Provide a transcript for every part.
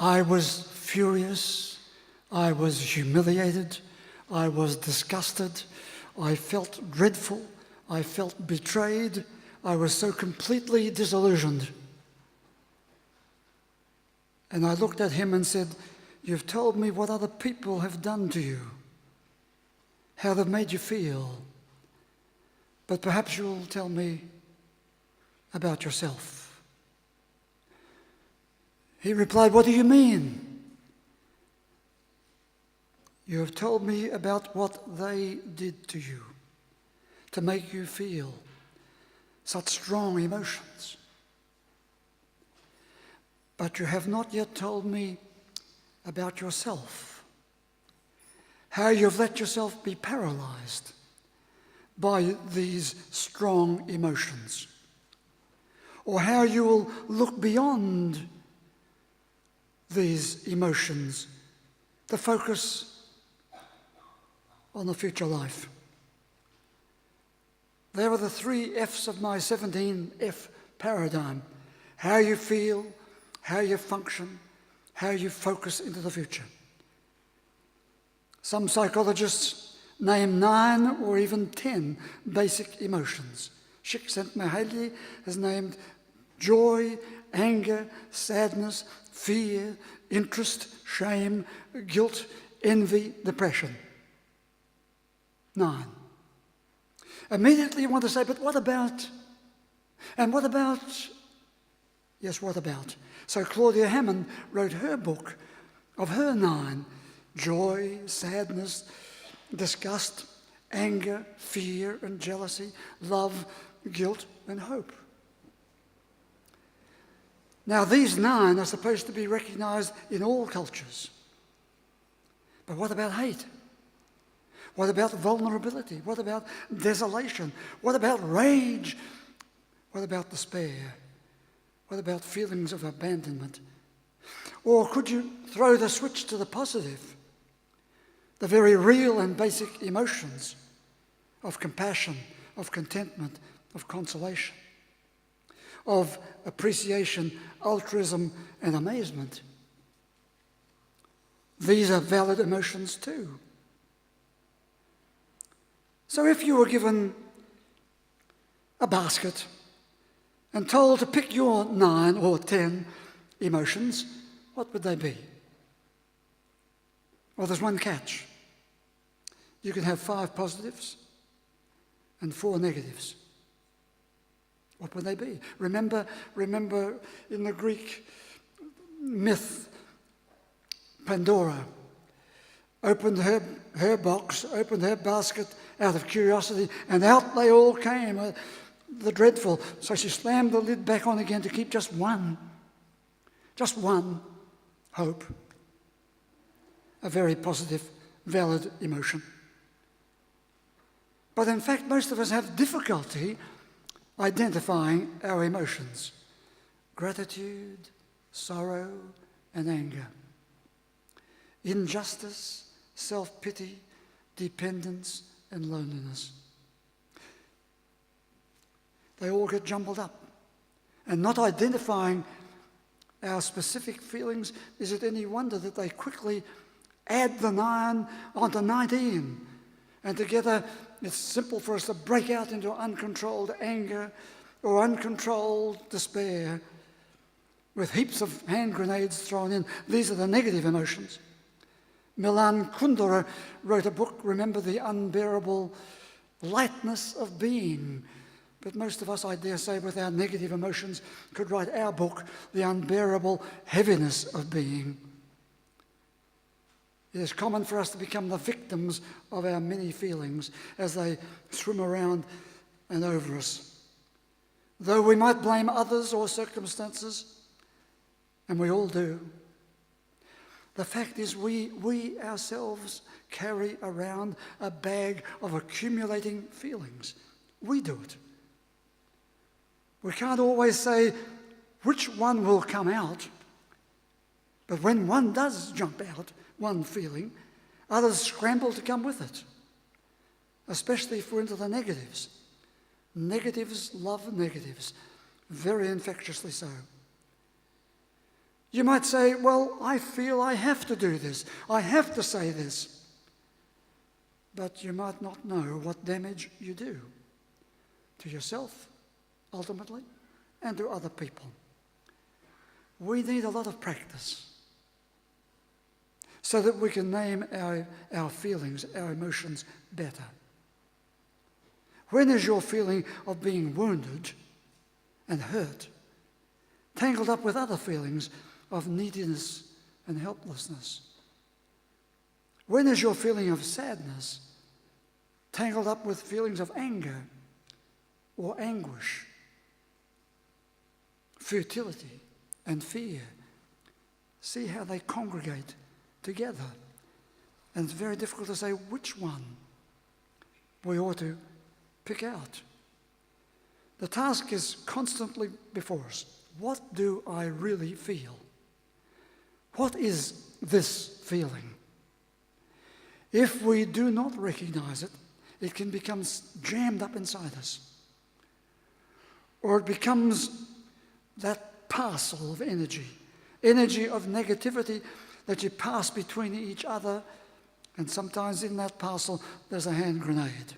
I was furious, I was humiliated, I was disgusted, I felt dreadful, I felt betrayed, I was so completely disillusioned. And I looked at him and said, "You've told me what other people have done to you, how they've made you feel, but perhaps you'll tell me about yourself." He replied, "What do you mean?" "You have told me about what they did to you to make you feel such strong emotions. But you have not yet told me about yourself, how you've let yourself be paralyzed by these strong emotions, or how you will look beyond these emotions to focus on the future life. There are the 3 F's of my 17F paradigm: how you feel, how you function, how you focus into the future. Some psychologists name 9 or even 10 basic emotions. Csikszentmihalyi has named joy, anger, sadness, fear, interest, shame, guilt, envy, depression. 9. Immediately you want to say, but what about? And what about? Yes, what about? So Claudia Hammond wrote her book of her 9: joy, sadness, disgust, anger, fear and jealousy, love, guilt and hope. Now these 9 are supposed to be recognized in all cultures. But what about hate? What about vulnerability? What about desolation? What about rage? What about despair? What about feelings of abandonment? Or could you throw the switch to the positive, the very real and basic emotions of compassion, of contentment, of consolation, of appreciation, altruism, and amazement? These are valid emotions too. So if you were given a basket and told to pick your 9 or 10 emotions, what would they be? Well, there's one catch. You can have 5 positives and 4 negatives. What would they be? Remember in the Greek myth, Pandora opened her box, opened her basket out of curiosity, and out they all came, the dreadful. So she slammed the lid back on again to keep just one hope, a very positive, valid emotion. But in fact, most of us have difficulty identifying our emotions: gratitude, sorrow, and anger, injustice, self-pity, dependence, and loneliness. They all get jumbled up. And not identifying our specific feelings, is it any wonder that they quickly add the 9 onto 19? And together, it's simple for us to break out into uncontrolled anger or uncontrolled despair with heaps of hand grenades thrown in. These are the negative emotions. Milan Kundera wrote a book, Remember the Unbearable Lightness of Being. But most of us, I dare say, with our negative emotions, could write our book, The Unbearable Heaviness of Being. It is common for us to become the victims of our many feelings as they swim around and over us. Though we might blame others or circumstances, and we all do, the fact is we ourselves carry around a bag of accumulating feelings. We do it. We can't always say which one will come out, but when one does jump out, one feeling, others scramble to come with it, especially if we're into the negatives. Negatives love negatives, very infectiously so. You might say, well, I feel I have to do this. I have to say this. But you might not know what damage you do to yourself, ultimately, and to other people. We need a lot of practice so that we can name our feelings, our emotions better. When is your feeling of being wounded and hurt tangled up with other feelings of neediness and helplessness? When is your feeling of sadness tangled up with feelings of anger or anguish, futility and fear? See how they congregate together. And it's very difficult to say which one we ought to pick out. The task is constantly before us. What do I really feel? What is this feeling? If we do not recognize it, it can become jammed up inside us. Or it becomes that parcel of energy of negativity that you pass between each other, and sometimes in that parcel there's a hand grenade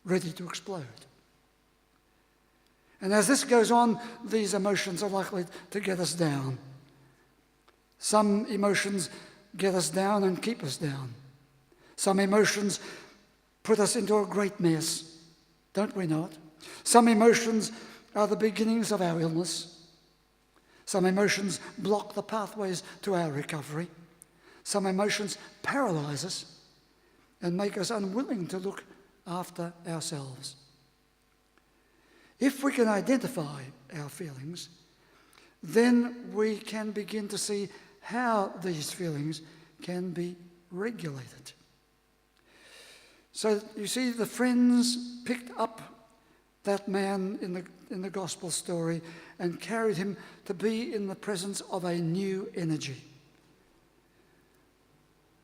ready to explode. And as this goes on, these emotions are likely to get us down. Some emotions get us down and keep us down. Some emotions put us into a great mess, don't we not? Some emotions are the beginnings of our illness. Some emotions block the pathways to our recovery. Some emotions paralyze us and make us unwilling to look after ourselves. If we can identify our feelings, then we can begin to see how these feelings can be regulated. So you see, the friends picked up that man in the gospel story and carried him to be in the presence of a new energy.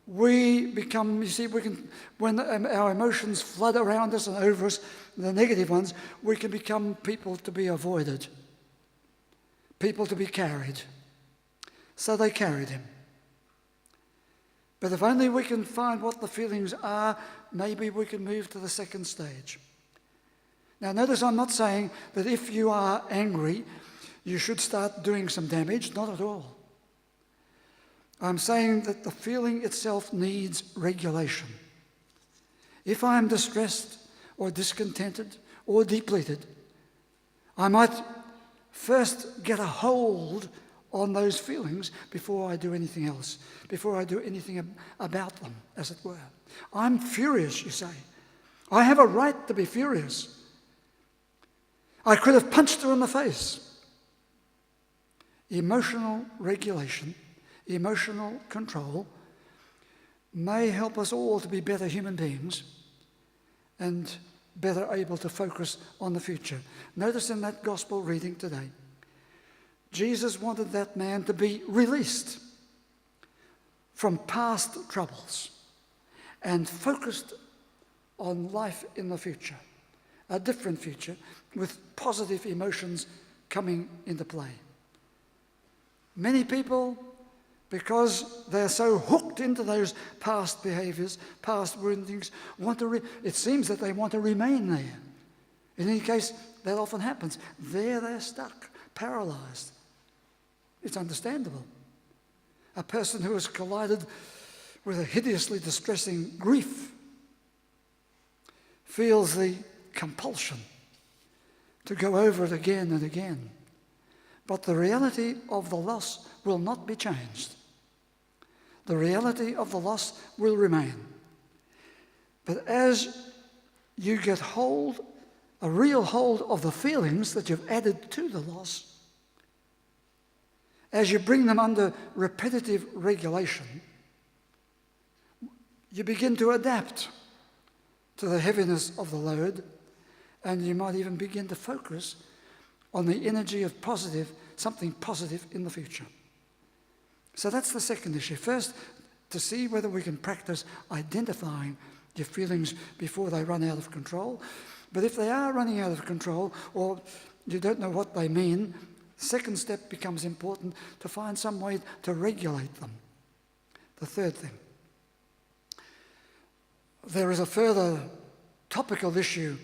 We become, you see, when our emotions flood around us and over us, the negative ones, we can become people to be avoided, people to be carried. So they carried him. But if only we can find what the feelings are, maybe we can move to the second stage. Now notice I'm not saying that if you are angry, you should start doing some damage, not at all. I'm saying that the feeling itself needs regulation. If I am distressed or discontented or depleted, I might first get a hold on those feelings before I do anything else, before I do anything about them, as it were. I'm furious, you say. I have a right to be furious. I could have punched her in the face. Emotional regulation, emotional control may help us all to be better human beings and better able to focus on the future. Notice in that gospel reading today, Jesus wanted that man to be released from past troubles and focused on life in the future, a different future with positive emotions coming into play. Many people, because they're so hooked into those past behaviors, past woundings, it seems that they want to remain there. In any case, that often happens. There they're stuck, paralyzed. It's understandable. A person who has collided with a hideously distressing grief feels the compulsion to go over it again and again. But the reality of the loss will not be changed. The reality of the loss will remain. But as you get a real hold of the feelings that you've added to the loss, as you bring them under repetitive regulation, you begin to adapt to the heaviness of the load, and you might even begin to focus on the energy of something positive in the future. So that's the second issue. First, to see whether we can practice identifying your feelings before they run out of control. But if they are running out of control, or you don't know what they mean, Second step becomes important to find some way to regulate them. The third thing. There is a further topical issue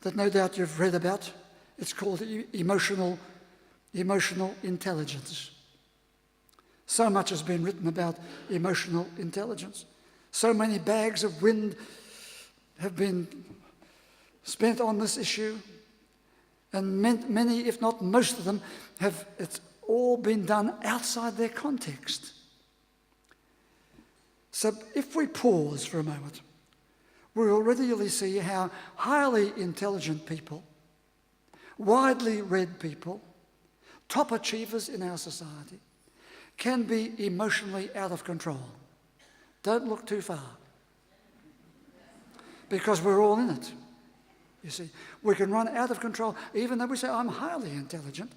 that no doubt you've read about. It's called emotional intelligence. So much has been written about emotional intelligence. So many bags of wind have been spent on this issue. And many, if not most of them, it's all been done outside their context. So if we pause for a moment, we already see how highly intelligent people, widely read people, top achievers in our society, can be emotionally out of control. Don't look too far, because we're all in it. You see, we can run out of control, even though we say, I'm highly intelligent.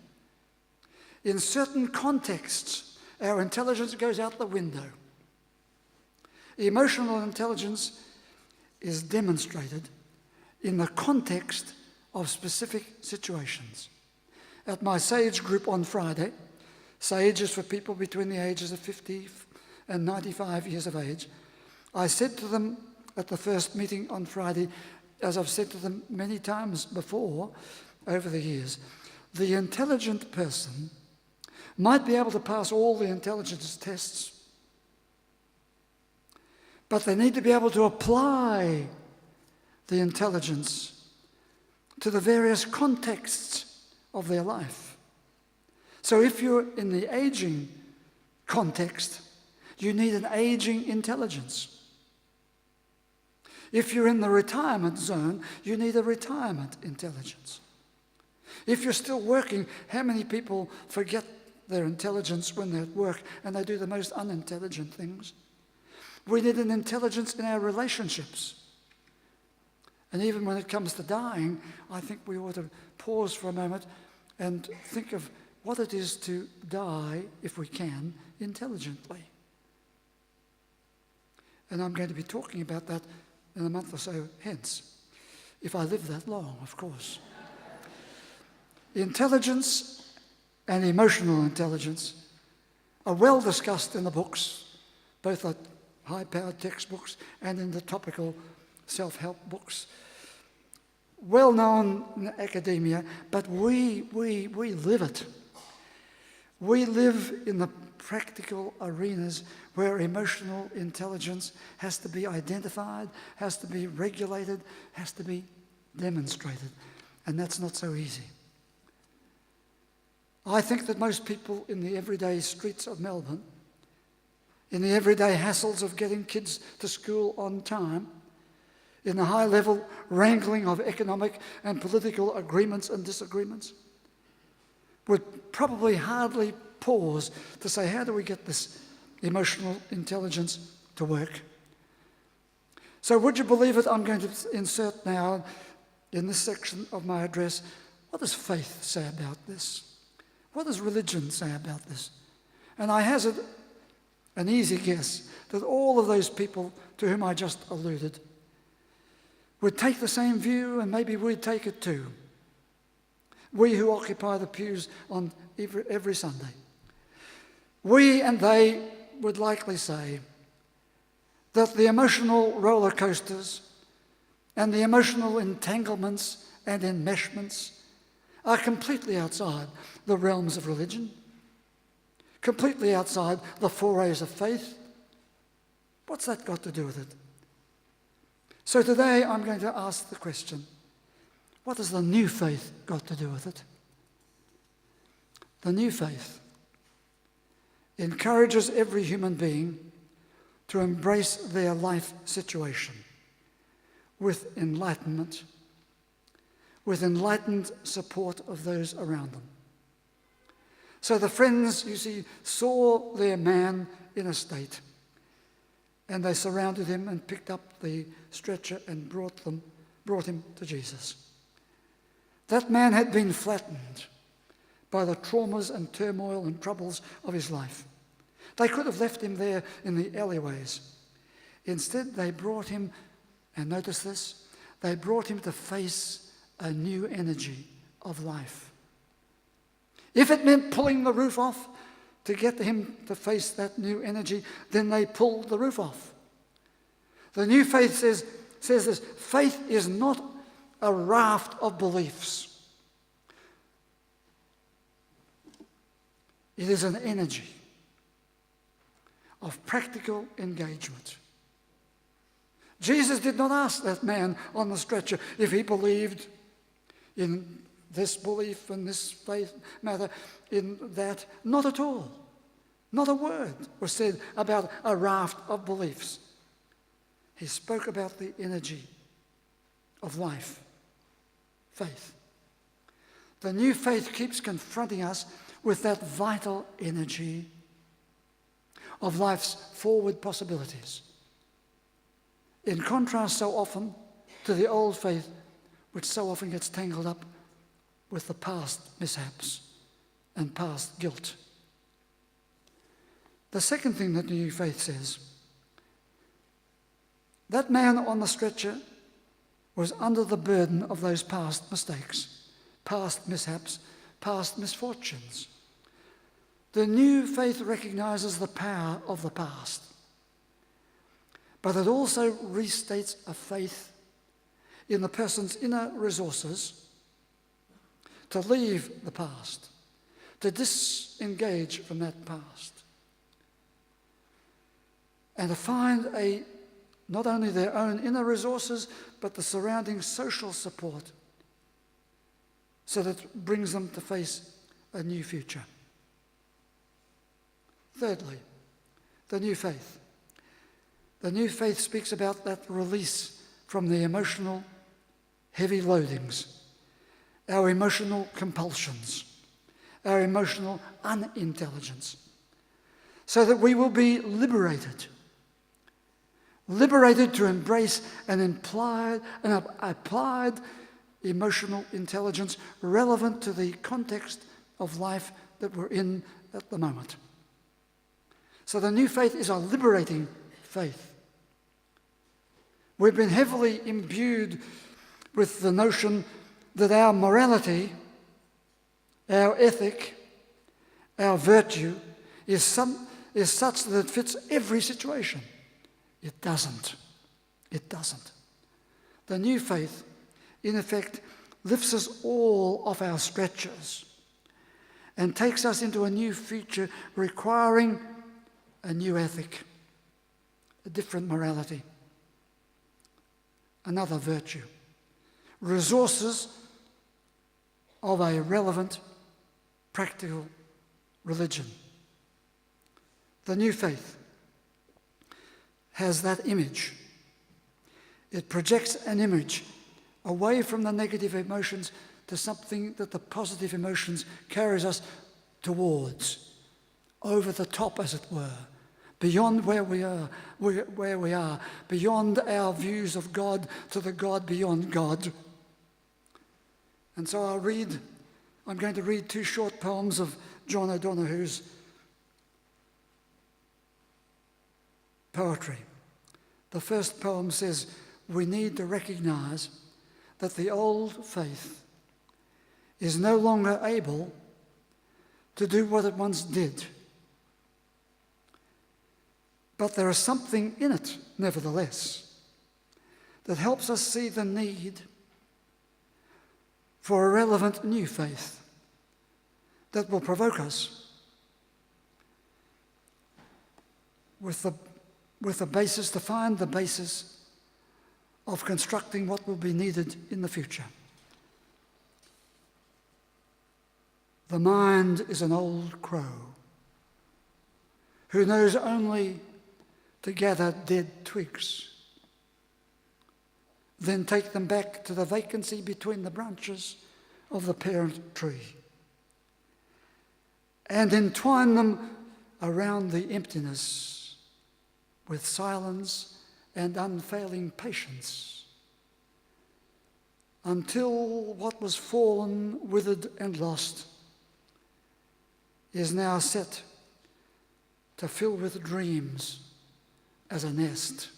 In certain contexts, our intelligence goes out the window. Emotional intelligence is demonstrated in the context of specific situations. At my SAGE group on Friday, SAGE is for people between the ages of 50 and 95 years of age, I said to them at the first meeting on Friday, as I've said to them many times before over the years, the intelligent person might be able to pass all the intelligence tests, but they need to be able to apply the intelligence to the various contexts of their life. So if you're in the aging context, you need an aging intelligence. If you're in the retirement zone, you need a retirement intelligence. If you're still working, how many people forget their intelligence when they're at work and they do the most unintelligent things? We need an intelligence in our relationships. And even when it comes to dying, I think we ought to pause for a moment and think of what it is to die, if we can, intelligently. And I'm going to be talking about that in a month or so hence, if I live that long, of course. Intelligence and emotional intelligence are well discussed in the books, both the high-powered textbooks and in the topical self-help books. Well known in academia, but we live it. We live in the practical arenas where emotional intelligence has to be identified, has to be regulated, has to be demonstrated. And that's not so easy. I think that most people in the everyday streets of Melbourne, in the everyday hassles of getting kids to school on time, in the high-level wrangling of economic and political agreements and disagreements, would probably hardly pause to say, how do we get this emotional intelligence to work? So would you believe it, I'm going to insert now in this section of my address, what does faith say about this? What does religion say about this? And I hazard an easy guess that all of those people to whom I just alluded would take the same view, and maybe we'd take it too. We who occupy the pews on every Sunday. We and they would likely say that the emotional roller coasters and the emotional entanglements and enmeshments are completely outside the realms of religion, completely outside the forays of faith. What's that got to do with it? So today I'm going to ask the question, what has the new faith got to do with it? The new faith encourages every human being to embrace their life situation with enlightenment, with enlightened support of those around them. So the friends, you see, saw their man in a state, and they surrounded him and picked up the stretcher and brought him to Jesus. That man had been flattened by the traumas and turmoil and troubles of his life. They could have left him there in the alleyways. Instead, they brought him, and notice this, they brought him to face a new energy of life. If it meant pulling the roof off to get him to face that new energy, then they pulled the roof off. The new faith says this: faith is not a raft of beliefs. It is an energy of practical engagement. Jesus did not ask that man on the stretcher if he believed in this belief and this faith matter, in that. Not at all. Not a word was said about a raft of beliefs. He spoke about the energy of life, faith. The new faith keeps confronting us with that vital energy of life's forward possibilities. In contrast so often to the old faith, which so often gets tangled up with the past mishaps and past guilt. The second thing that the new faith says, that man on the stretcher was under the burden of those past mistakes, past mishaps, past misfortunes. The new faith recognizes the power of the past, but it also restates a faith in the person's inner resources to leave the past, to disengage from that past, and to find not only their own inner resources, but the surrounding social support, so that it brings them to face a new future. Thirdly, the new faith. The new faith speaks about that release from the emotional heavy loadings, our emotional compulsions, our emotional unintelligence, so that we will be liberated to embrace an applied emotional intelligence relevant to the context of life that we're in at the moment. So the new faith is a liberating faith. We've been heavily imbued with the notion that our morality, our ethic, our virtue is such that it fits every situation. It doesn't. It doesn't. The new faith, in effect, lifts us all off our stretchers and takes us into a new future requiring a new ethic, a different morality, another virtue, resources of a relevant, practical religion. The new faith has that image. It projects an image away from the negative emotions to something that the positive emotions carries us towards, over the top, as it were, beyond where we are, beyond our views of God to the God beyond God. And so I'm going to read two short poems of John O'Donoghue's poetry. The first poem says, we need to recognize that the old faith is no longer able to do what it once did. But there is something in it, nevertheless, that helps us see the need for a relevant new faith that will provoke us with the basis, to find the basis of constructing what will be needed in the future. The mind is an old crow who knows only to gather dead twigs, then take them back to the vacancy between the branches of the parent tree, and entwine them around the emptiness with silence and unfailing patience, until what was fallen, withered, and lost is now set to fill with dreams as a nest.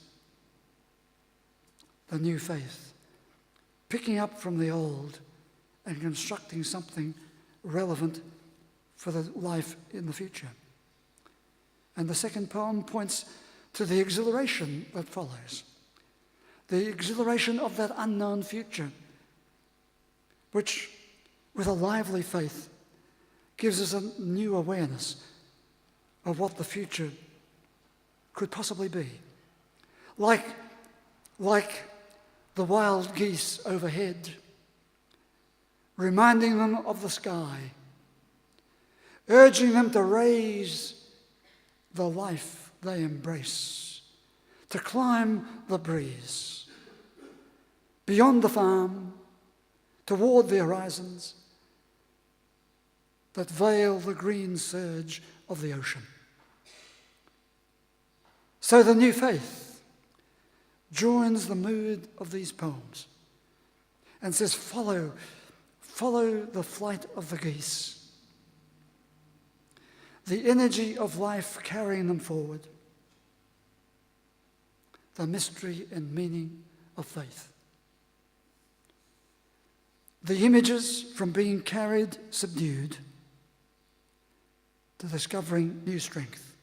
The new faith, picking up from the old and constructing something relevant for the life in the future. And the second poem points to the exhilaration that follows, the exhilaration of that unknown future, which, with a lively faith, gives us a new awareness of what the future could possibly be. Like the wild geese overhead, reminding them of the sky, urging them to raise the life they embrace, to climb the breeze, beyond the farm, toward the horizons that veil the green surge of the ocean. So the new faith joins the mood of these poems and says, follow the flight of the geese, the energy of life carrying them forward, the mystery and meaning of faith. The images from being carried subdued to discovering new strength,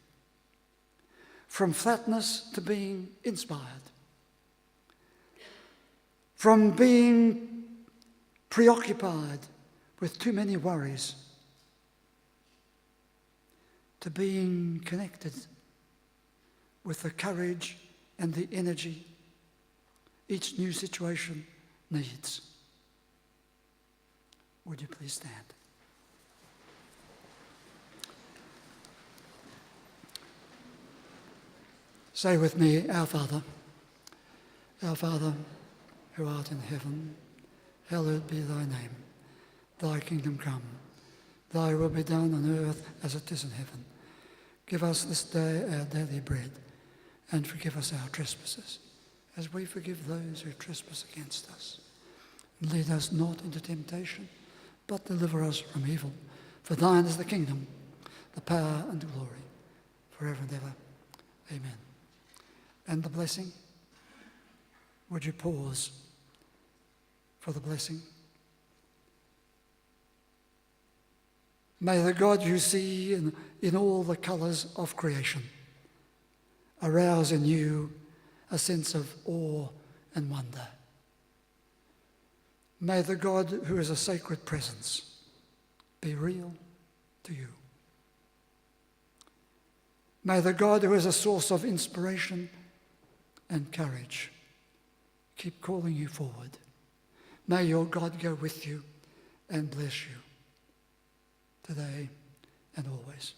from flatness to being inspired, from being preoccupied with too many worries to being connected with the courage and the energy each new situation needs. Would you please stand? Say with me, Our Father who art in heaven, hallowed be thy name. Thy kingdom come, thy will be done on earth as it is in heaven. Give us this day our daily bread, and forgive us our trespasses, as we forgive those who trespass against us. And lead us not into temptation, but deliver us from evil. For thine is the kingdom, the power and the glory, forever and ever. Amen. And the blessing, would you pause for the blessing? May the God you see in all the colours of creation arouse in you a sense of awe and wonder. May the God who is a sacred presence be real to you. May the God who is a source of inspiration and courage keep calling you forward. May your God go with you and bless you today and always.